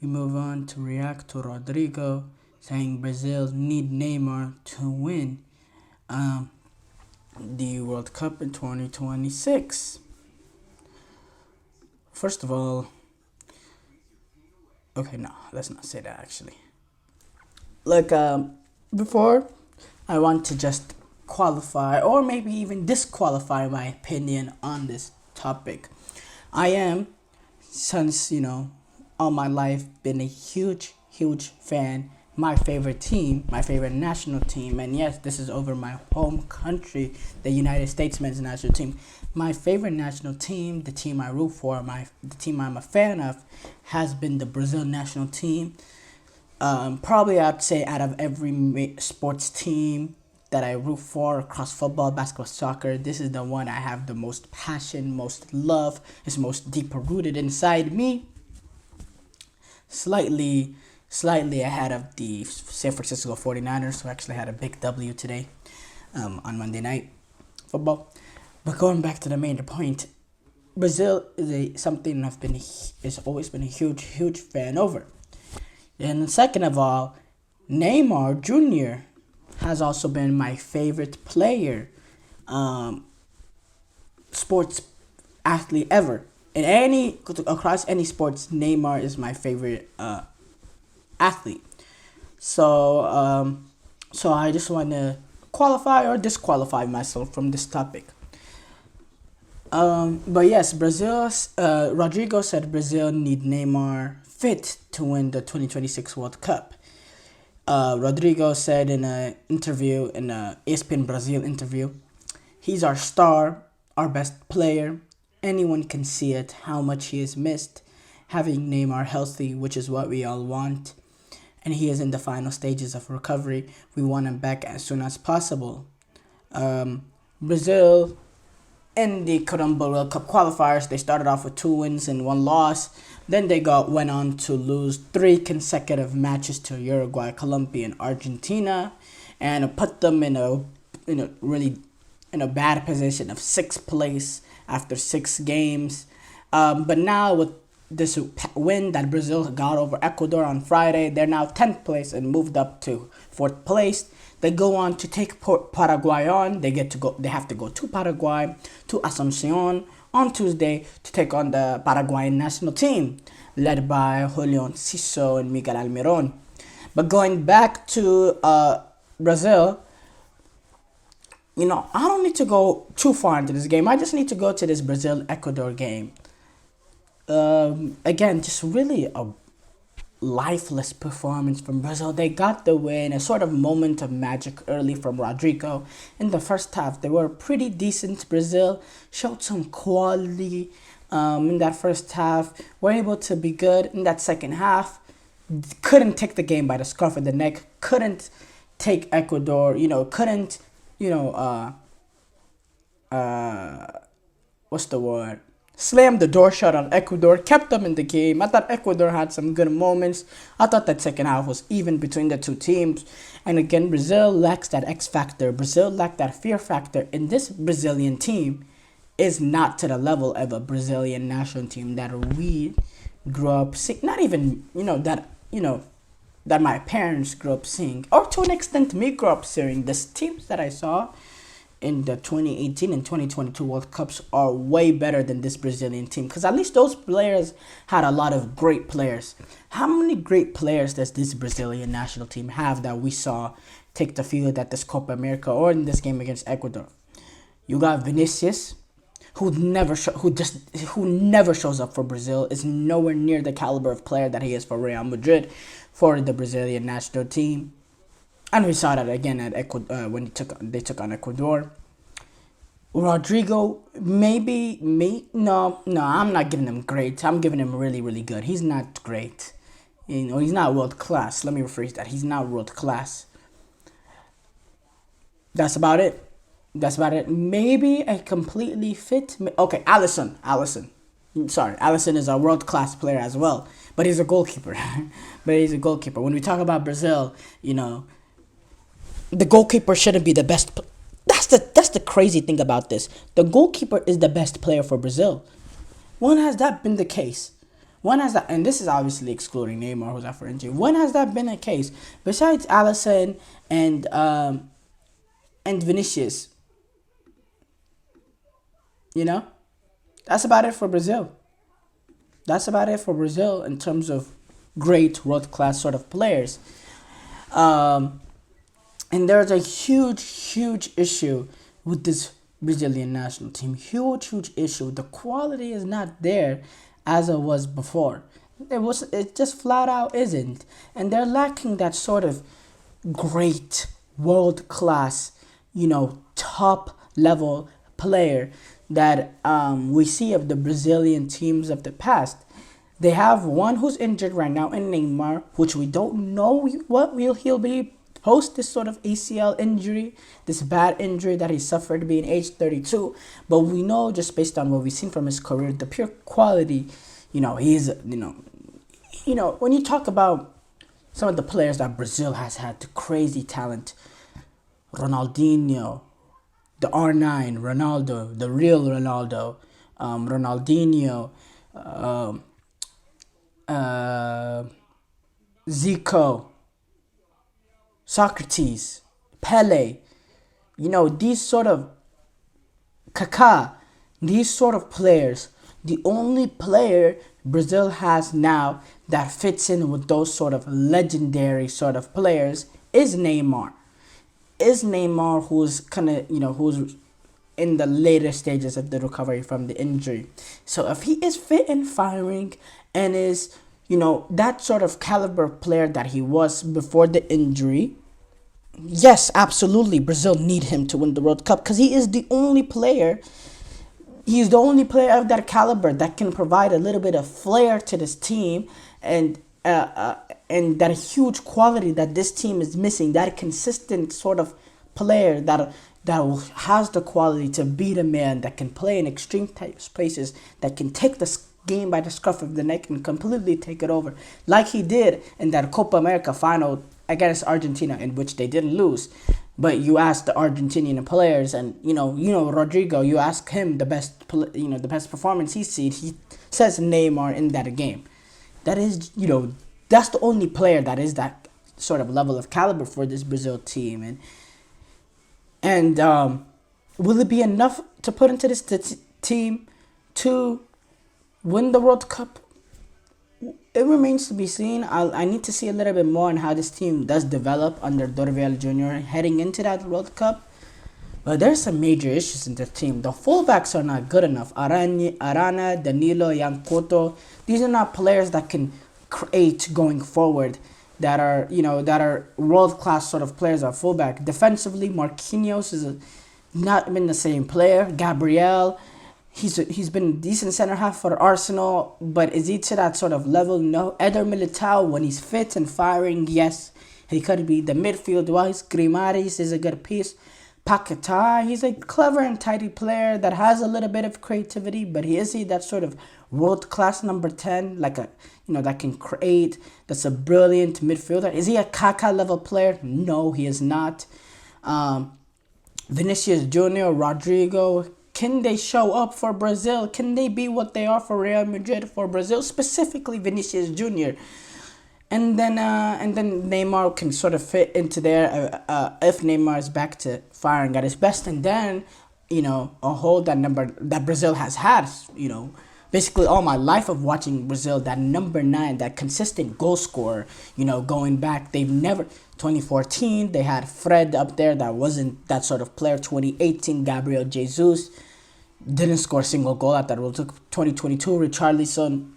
We move on to react to Rodrygo saying Brazil need Neymar to win um, the World Cup in 2026. First of all, okay, no, let's not say that actually. Look, before I want to just qualify or maybe even disqualify my opinion on this topic. I am, since all my life, been a huge fan. My favorite team, my favorite national team, and yes, this is over my home country, the United States men's national team. My favorite national team, the team I root for, the team I'm a fan of, has been the Brazil national team. Probably I'd say out of every sports team that I root for across football, basketball, soccer, this is the one I have the most passion, most love, is most deeper rooted inside me. Slightly ahead of the San Francisco 49ers, who actually had a big W today on Monday Night Football. But going back to the main point, Brazil is something is always been a huge fan over. And second of all, Neymar Jr. has also been my favorite player, sports athlete ever. Across any sports, Neymar is my favorite athlete. So I just want to qualify or disqualify myself from this topic. But yes, Rodrygo said Brazil need Neymar fit to win the 2026 World Cup. Rodrygo said in a ESPN Brazil interview, he's our star, our best player. Anyone can see it, how much he is missed. Having Neymar healthy, which is what we all want, and he is in the final stages of recovery. We want him back as soon as possible. Brazil, in the Tumblr World Cup qualifiers, they started off with 2 wins and 1 loss. Then they went on to lose 3 consecutive matches to Uruguay, Colombia, and Argentina, and put them in a bad position of 6th place after 6 games. But now with this win that Brazil got over Ecuador on Friday, they're now 10th place and moved up to 4th place. They go on to take Paraguay on. They have to go to Paraguay, to Asuncion on Tuesday to take on the Paraguayan national team, led by Julian Ciso and Miguel Almiron. But going back to Brazil, I don't need to go too far into this game. I just need to go to this Brazil-Ecuador game. Again, just really a lifeless performance from Brazil. They got the win, a sort of moment of magic early from Rodrygo. In the first half, they were pretty decent. Brazil showed some quality in that first half, were able to be good in that second half. Couldn't take the game by the scruff of the neck, couldn't take Ecuador, couldn't, what's the word? Slammed the door shut on Ecuador, kept them in the game. I thought Ecuador had some good moments. I thought that second half was even between the two teams. And again, Brazil lacks that X factor. Brazil lacked that fear factor. And this Brazilian team is not to the level of a Brazilian national team that we grew up seeing. Not even, that my parents grew up seeing. Or to an extent, me grew up seeing. The teams that I saw in the 2018 and 2022 World Cups are way better than this Brazilian team, because at least those players had a lot of great players. How many great players does this Brazilian national team have that we saw take the field at this Copa America or in this game against Ecuador? You got Vinicius, who never shows up for Brazil, is nowhere near the caliber of player that he is for Real Madrid, for the Brazilian national team. And we saw that again at when they took on Ecuador. Rodrygo, no, I'm not giving him great. I'm giving him really good. He's not great. He's not world class. Let me rephrase that. He's not world class. That's about it. Maybe a completely fit. Okay, Alisson. Sorry, Alisson is a world class player as well, but he's a goalkeeper. When we talk about Brazil, the goalkeeper shouldn't be the best. That's the crazy thing about this. The goalkeeper is the best player for Brazil. When has that been the case? When has that, and this is obviously excluding Neymar, who's out for injury. When has that been a case? Besides Allison and Vinicius, you know, that's about it for Brazil. That's about it for Brazil in terms of great world class sort of players. Um, and there's a huge issue with this Brazilian national team. Huge issue. The quality is not there as it was before. It just flat out isn't. And they're lacking that sort of great world class, top level player that we see of the Brazilian teams of the past. They have one who's injured right now in Neymar, which we don't know what will he'll be post this sort of ACL injury, this bad injury that he suffered being age 32. But we know just based on what we've seen from his career, the pure quality, he's, when you talk about some of the players that Brazil has had, the crazy talent, Ronaldinho, the R9, Ronaldo, the real Ronaldo, Ronaldinho, uh, Zico, Socrates, Pele, these sort of Kaká, these sort of players, the only player Brazil has now that fits in with those sort of legendary sort of players is Neymar. Who's kind of, who's in the later stages of the recovery from the injury. So if he is fit and firing and is, that sort of caliber player that he was before the injury, yes, absolutely, Brazil need him to win the World Cup because he is the only player. He's the only player of that caliber that can provide a little bit of flair to this team and that huge quality that this team is missing. That consistent sort of player that has the quality to beat a man, that can play in extreme type spaces, that can take the game by the scruff of the neck and completely take it over, like he did in that Copa America final against Argentina, in which they didn't lose. But you ask the Argentinian players, and Rodrygo, you ask him the best performance he says Neymar in that game. That is, that's the only player that is that sort of level of caliber for this Brazil team. And will it be enough to put into this team to win the World Cup? It remains to be seen. I need to see a little bit more on how this team does develop under Dorival Jr. heading into that World Cup. But there's some major issues in the team. The fullbacks are not good enough. Arana, Danilo, Yankoto. These are not players that can create going forward. That are world class sort of players at fullback. Defensively, Marquinhos is not been the same player. Gabriel, he's been a decent center half for Arsenal, but is he to that sort of level? No. Eder Militao, when he's fit and firing, yes, he could be. The midfield wise, Grimaris is a good piece. Paquetá, he's a clever and tidy player that has a little bit of creativity, but is he that sort of world class number 10, like that can create, that's a brilliant midfielder? Is he a Kaká level player? No, he is not. Vinicius Jr., Rodrygo, can they show up for Brazil? Can they be what they are for Real Madrid, for Brazil, specifically Vinicius Jr.? And then Neymar can sort of fit into there if Neymar is back to firing at his best. And then, a hold that number that Brazil has had, basically all my life of watching Brazil, that number 9, that consistent goal scorer, going back. They've never, 2014, they had Fred up there that wasn't that sort of player. 2018, Gabriel Jesus didn't score a single goal at that World Cup. 2022, Richarlison,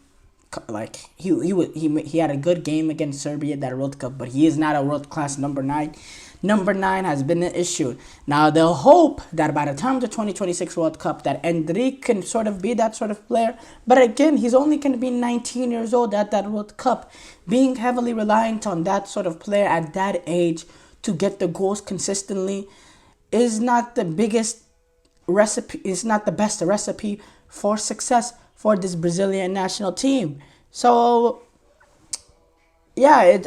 like he had a good game against Serbia at that World Cup, but he is not a world class number 9. Number 9 has been an issue. Now they'll hope that by the time of the 2026 World Cup that Endrick can sort of be that sort of player. But again, he's only going to be 19 years old at that World Cup. Being heavily reliant on that sort of player at that age to get the goals consistently is not the biggest recipe. Is not the best recipe for success for this Brazilian national team. So, yeah,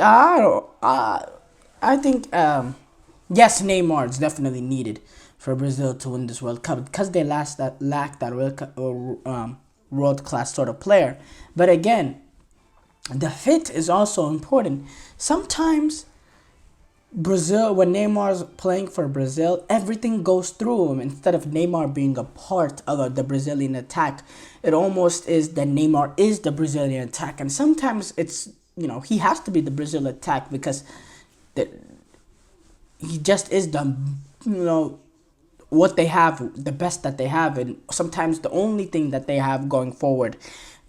I think, yes, Neymar is definitely needed for Brazil to win this World Cup because they lack that world class sort of player. But again, The fit is also important. Sometimes Brazil, when Neymar's playing for Brazil, everything goes through him instead of Neymar being a part of the Brazilian attack. It almost is that Neymar is the Brazilian attack, and sometimes it's he has to be the Brazil attack because the, he just is the what they have, the best that they have, and sometimes the only thing that they have going forward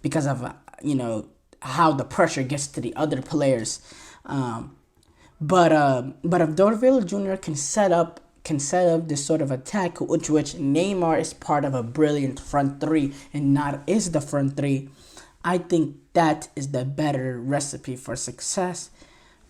because of how the pressure gets to the other players. But if Dorville Jr. can set up this sort of attack, which Neymar is part of a brilliant front three and not is the front three, I think that is the better recipe for success.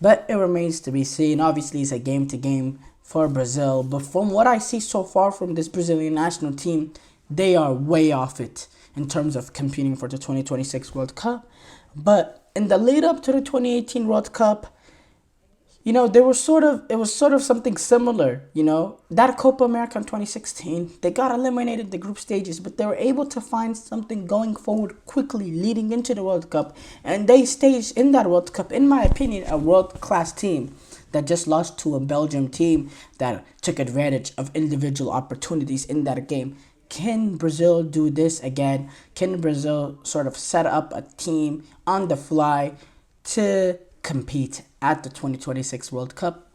But it remains to be seen. Obviously, it's a game to game for Brazil. But from what I see so far from this Brazilian national team, they are way off it in terms of competing for the 2026 World Cup. But in the lead up to the 2018 World Cup, they were it was sort of something similar, that Copa America in 2016, they got eliminated in the group stages, but they were able to find something going forward quickly leading into the World Cup, and they staged in that World Cup, in my opinion, a world-class team that just lost to a Belgium team that took advantage of individual opportunities in that game. Can Brazil do this again? Can Brazil sort of set up a team on the fly to compete at the 2026 World Cup?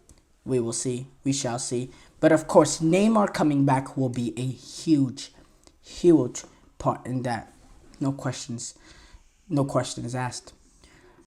We will see. We shall see. But of course, Neymar coming back will be a huge, huge part in that. No questions. No questions asked.